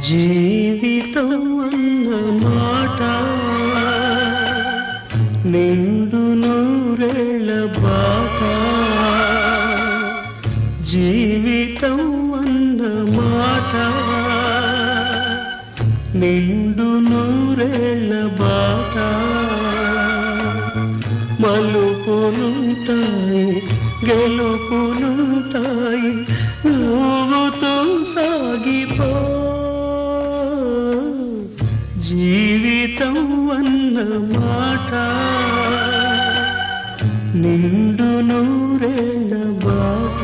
జీవితం అన్న మాట నిండు నూరేళ్ల బాట. జీవితం అన్న మాట నిండు నూరేళ్ల బాట. మలుపులుంటాయి గెలుపులుంటాయి నవ్వుతూ సాగిపో. జీవితం అన్న మాట నిండు నూరేళ్ల బాట.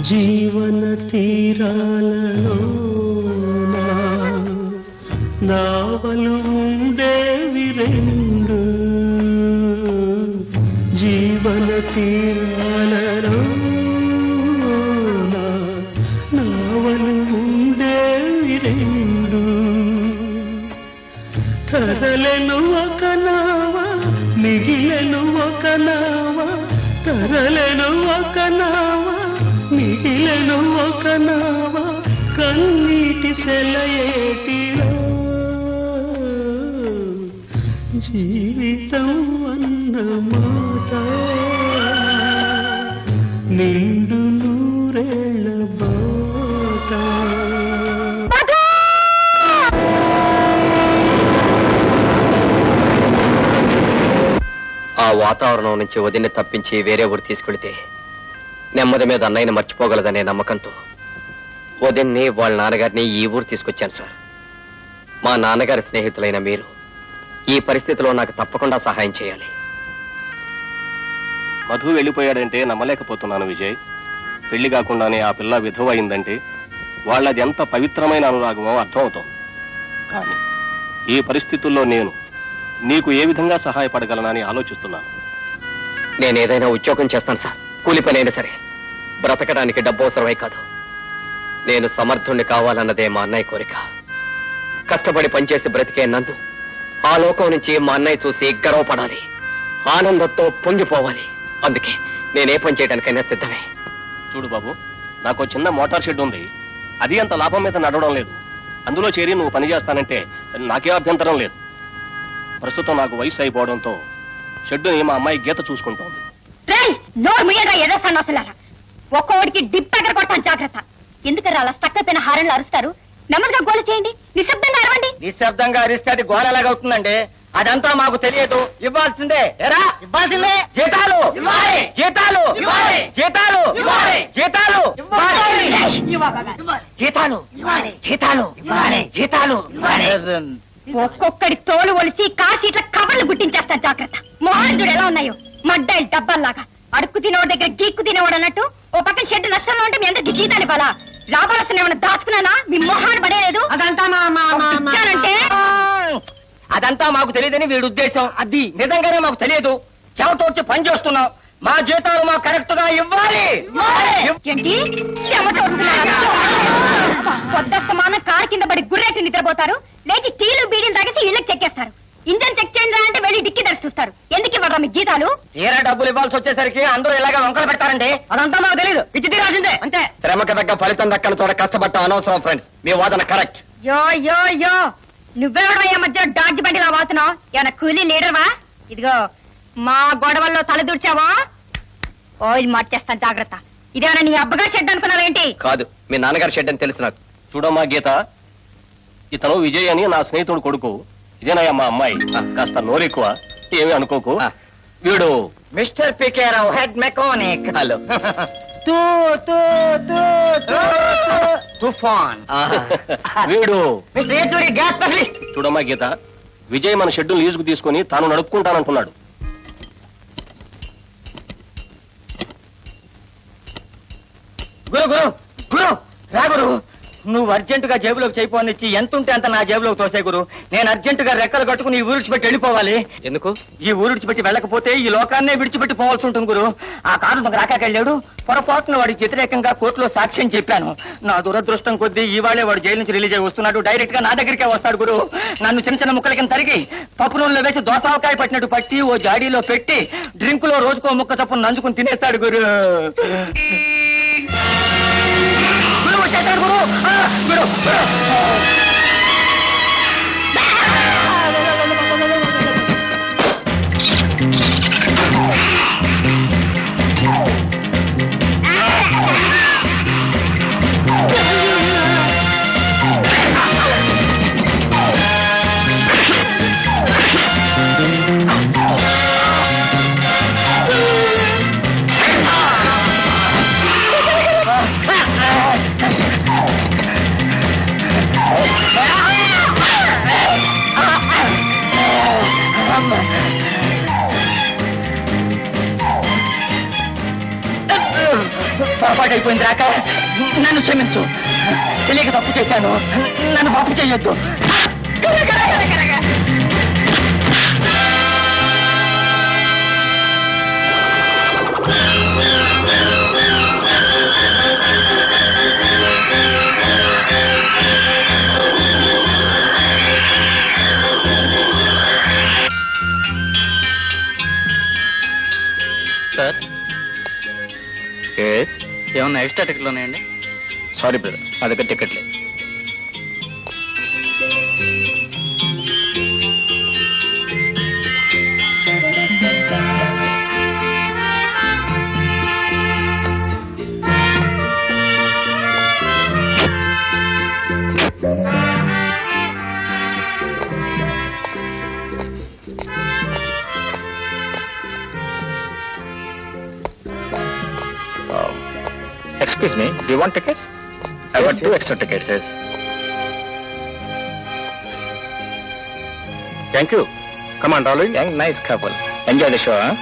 జీవన తీరాలలో నావలు ఉండేవి రెండు. జీవన తీరాలలో నావలు ఉండేవి రెండు. తరలెను ఒక నావ మిగిలెను ఒక నావ. తరలెను ఒక నావ మిగిలెను ఒక నావ. కన్నీటి సెలయేటిలో జీవితం అన్న మాట నిండు నూరేళ్ల బాట. ఆ వాతావరణం నుంచి వదిన్ని తప్పించి వేరే ఊరు తీసుకెళితే నెమ్మది మీద అన్నయ్యని మర్చిపోగలదనే నమ్మకంతో వదిన్ని వాళ్ళ నాన్నగారిని ఈ ఊరు తీసుకొచ్చాను సార్. మా నాన్నగారి స్నేహితులైన మీరు ఈ పరిస్థితిలో నాకు తప్పకుండా సహాయం చేయాలి. మధు వెళ్ళిపోయాడంటే నమ్మలేకపోతున్నాను విజయ్. పెళ్లి కాకుండానే ఆ పిల్ల విధవ అయిందంటే వాళ్ళది ఎంత పవిత్రమైన అనురాగమో అర్థమవుతోంది. కానీ ఈ పరిస్థితుల్లో నేను నీకు ఏ విధంగా సహాయపడగలనని ఆలోచిస్తున్నాను. నేనేదైనా ఉద్యోగం చేస్తాను సార్, కూలి పనైనా సరే. బ్రతకడానికి డబ్బు అవసరమై కాదు, నేను సమర్థుణ్ణి కావాలన్నదే మా అన్నయ్య కోరిక. కష్టపడి పనిచేసి బ్రతికే నందు ఆ లోకం నుంచి మా అన్నయ్య చూసి గర్వపడాలి, ఆనందంతో పొంగిపోవాలి. అందుకే నేనే పని చేయడానికైనా సిద్ధమే. చూడు బాబు, నాకు చిన్న మోటార్ షెడ్ ఉంది. అది అంత లాభం మీద నడవడం లేదు. అందులో చేరి నువ్వు పని చేస్తానంటే నాకే అభ్యంతరం లేదు. ప్రస్తుతం నాకు వయసు అయిపోవడంతో షెడ్డుని మా అమ్మాయి గీత చూసుకుంటోంది. ఒక్కోడికి డిప్ దగ్గర కొట్టాను, జాగ్రత్త. ఎందుకరా అలా స్టక్కైపోయిన హారంలో అరుస్తారు? నెమ్మదిగా గోల చేయండి, నిశ్శబ్దంగా అరవండి. నిశ్శబ్దంగా అరిస్తే అది గోలలాగవుతుందండి. అదంతా మాకు తెలియదు. ఇవ్వాల్సిందే. ఎరా ఇవ్వాల్సిందే. జీతాలు జీతాలు జీతాలు జీతాలు జీతాలు జీతాలు జీతాలు. ఒక్కొక్కడి తోలు ఒలిచి కార్ సీట్ల కవర్లు గుట్టించేస్తారు, జాగ్రత్త. మొహాలు చూడు ఎలా ఉన్నాయో, మడ్డాయిలు డబ్బాల్లాగా. అడుక్కు తినేవాడి దగ్గర గీక్కు తినేవాడు అన్నట్టు ఓ పక్కన షెడ్ నష్టంలో ఉంటే మీ అందరికి జీతాలు ఇవ్వాలా? లాభాలసిన ఏమైనా దాచుకున్నానా? మీ మొహాలు పడేలేదు. అదంతా మాకు తెలియదని వీడి ఉద్దేశం. అది నిజంగానే మాకు తెలియదు. చెమటోడ్చి పని చేస్తున్నాం. మా జీతాలు మాకు కరెక్ట్ గా ఇవ్వాలి. ఏంటి కొత్త సమానం కారు కింద పడి గుర్రెట్టి నిద్రపోతారు, లేచి టీలు బీడీలు తాగేసి ఇళ్ళకి చెక్కేస్తారు. ఇంజన్ చెక్ చేయండి అంటే వెళ్ళి డిక్కి ధర చూస్తారు. ఎందుకు ఇవ్వరా మీ జీతాలు? తీరా డబ్బులు ఇవ్వాల్సి వచ్చేసరికి అందరూ ఇలాగా వంకలు పెడతారండి. అదంతా మాకు తెలియదు. ఇచ్చి తీరాల్సిందే అంతే. శ్రమకు తగ్గ ఫలితం దక్కల చోట కష్టపడ్డ అనవసరం. ఫ్రెండ్స్, మీ వాదన కరెక్ట్. యో యో యో నువ్వెవడమయ్యా మధ్య డాడ్జి బండిలా వాతున్నావు? ఏమన్నా కూలీ లీడర్వా? ఇదిగో మా గొడవల్లో తలదూర్చావా ఆయిల్ మార్చేస్తాను, జాగ్రత్త. ఇదేమన్నా నీ అబ్బగారు షెడ్ అనుకున్నావేంటి? కాదు, మీ నాన్నగారి షెడ్ అని తెలుసు నాకు. చూడమ్మా గీత, ఇతను విజయ్ అని నా స్నేహితుడు కొడుకు. ఇదేనయ్యా మా అమ్మాయి. కాస్త నోరెక్కువ, ఏమీ అనుకోకు. వీడు మిస్టర్ పికే రావు, హెడ్ మెకానిక్. హలో. తుఫాన్. వీడు గ్యాస్ స్పెషలిస్ట్. చూడమ్మా గీత, విజయ్ మన షెడ్యూల్ లీజుకు తీసుకుని తాను నడుపుకుంటానంటున్నాడు. గురు గురు గురు రా గురు నువ్వు అర్జెంటుగా జేబులోకి చేయిపోనిచ్చి ఎంత ఉంటే అంత నా జేబులోకి తోసే గురు. నేను అర్జెంటుగా రెక్కలు కట్టుకుని ఈ ఊరు విడిచిపెట్టి వెళ్ళిపోవాలి. ఎందుకు? ఈ ఊరు విడిచిపెట్టి వెళ్ళకపోతే ఈ లోకాన్నే విడిచిపెట్టి పోవాల్సి ఉంటుంది గురు. ఆ కారు దొంగ రాకాకెళ్ళాడు. పొరపాటున వాడికి వ్యతిరేకంగా కోర్టులో సాక్ష్యం చెప్పాను. నా దురదృష్టం కొద్దీ ఇవాళే వాడు జైలు నుంచి రిలీజ్ అయి వస్తున్నాడు. డైరెక్ట్ గా నా దగ్గరికే వస్తాడు గురు. నన్ను చిన్న చిన్న ముక్కల కింద తరిగి పప్పు నూనెలో వేసి దోసకాయ పట్టినట్టు పట్టి ఓ జాడీలో పెట్టి డ్రింక్ లో రోజుకో ముక్క చప్పును నంచుకుని తినేస్తాడు గురు. గురు వచ్చేస్తాడు గురు. గురు పొరపాటైపోయింది రాక, నన్ను క్షమించు. తెలియక తప్పు చేశాను, నన్ను తప్పు చేయొద్దు. సార్ ఏమన్నా ఎక్స్ట్రా టికెట్లు ఉన్నాయండి? సారీ బ్రదర్, నా దగ్గర టికెట్ లేదు. Excuse me, do you want tickets? I got 2 extra tickets, yes. Thank you. Come on, darling. Young, nice couple. Enjoy the show, huh?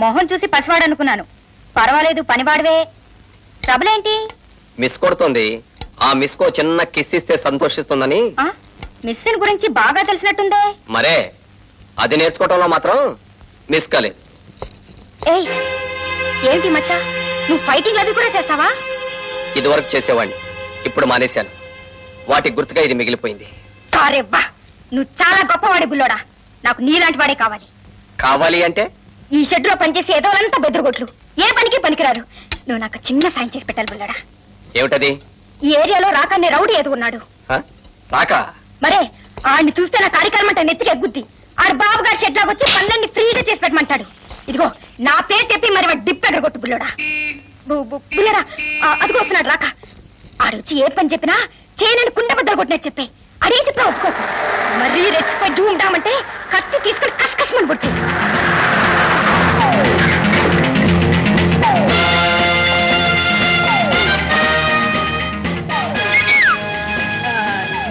మొహం చూసి పసివాడు అనుకున్నాను. పర్వాలేదు, పనివాడివే. ట్రబుల్ ఏంటి? మిస్ కొడుతోంది. ఆ మిస్కో చిన్న కిస్ ఇస్తే సంతోషిస్తుందని. మిస్సిన్ గురించి బాగా తెలిసినట్టుందే. మరే అది నేర్చుకోవటంలో మాత్రం మిస్ కాలేదు. ఏయ్, ఏంటి మచ్చా, నువ్వు ఫైటింగ్ అవి కూడా చేస్తావా? ఇదివరకు చేసేవాడిని, ఇప్పుడు మానేశాను. వాటి గుర్తుగా ఇది మిగిలిపోయింది. కారెవ్వా, నువ్వు చాలా గొప్పవాడి బుల్లోడా. నాకు నీలాంటి వాడే కావాలి. కావాలి అంటే ఈ షెడ్ లో పనిచేసి ఏదోలంతా బెదురుగొట్లు, ఏ పనికి పనికిరారు. నువ్వు నాకు చిన్న సాయం చేసి పెట్టాలి బుల్లోడా. ఏమిటది? ఈ ఏరియాలో రాకాన్ని రౌడీ ఎదుగున్నాడు. రాకా? మరే ఆడిని చూస్తే నా కార్యక్రమం అంటే నెత్తికి ఎగ్గుద్ది. ఆడు బాబు గారి షెడ్ లాగా వచ్చి పనులన్నీ ఫ్రీగా చేసి పెట్టమంటాడు. ఇదిగో నా పేరు చెప్పి మరి వాడు డిప్ ఎగరగొట్టు బుల్లోడా. బుల్లోడా, అదిగో వస్తున్నాడు రాక. ఆడొచ్చి ఏ పని చెప్పినా చేయనని కుండ బద్దలు కొట్టినట్టు చెప్పే. అదే చెప్పా ఒప్పుకోకు. మరీ రెచ్చిపోయి ఉంటామంటే కత్తి తీసుకొని కసకసమని పొడిచి.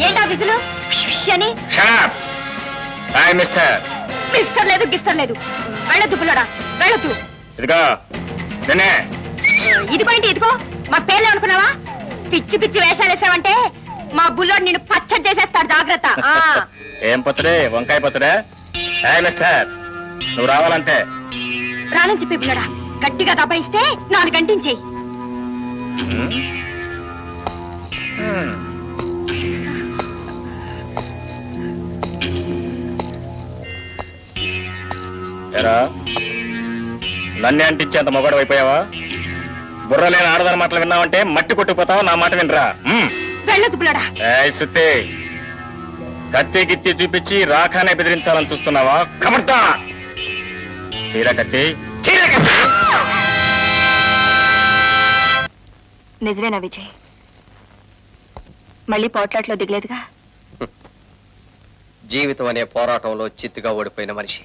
ఏంటా విధులు అని? మిస్టర్ లేదు గిస్టర్ లేదు. వెళ్ళొద్దు బుల్లడా, వెళ్ళొద్దు. ఇదిగో నేనే. ఇదిగో ఏంటి ఇదిగో, మా పేర్లు అనుకున్నావా? పిచ్చి పిచ్చి వేషాలు వేసావంటే మా బుల్లోడు నిన్ను పచ్చడి చేసేస్తాడు, జాగ్రత్త. ఏం పచ్చడే? వంకాయ పచ్చడే? మిస్టర్, నువ్వు రావాలంటే రానని చెప్పి పిల్లడా గట్టిగా దబాయిస్తే 4 గంటించేయి. ఎరా నన్నే అంటించేంత మొగడు అయిపోయావా? బుర్ర లేని ఆడదాని మాటలు విన్నావంటే మట్టి కొట్టుకుపోతావు. నా మాట వినరా? వెళ్ళొద్దు పిల్లడా. సుత్తే కత్తి గిత్తి చూపించి రాఖానే బెదిరించాలని చూస్తున్నావా? కమర్తా చీర కత్తి నిజమేనా విజయ్? మళ్ళీ పోట్లాట్లో దిగలేదుగా? జీవితం అనే పోరాటంలో చిత్తుగా ఓడిపోయిన మనిషి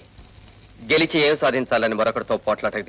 గెలిచి ఏం సాధించాలని మరొకరితో పోట్లాటకు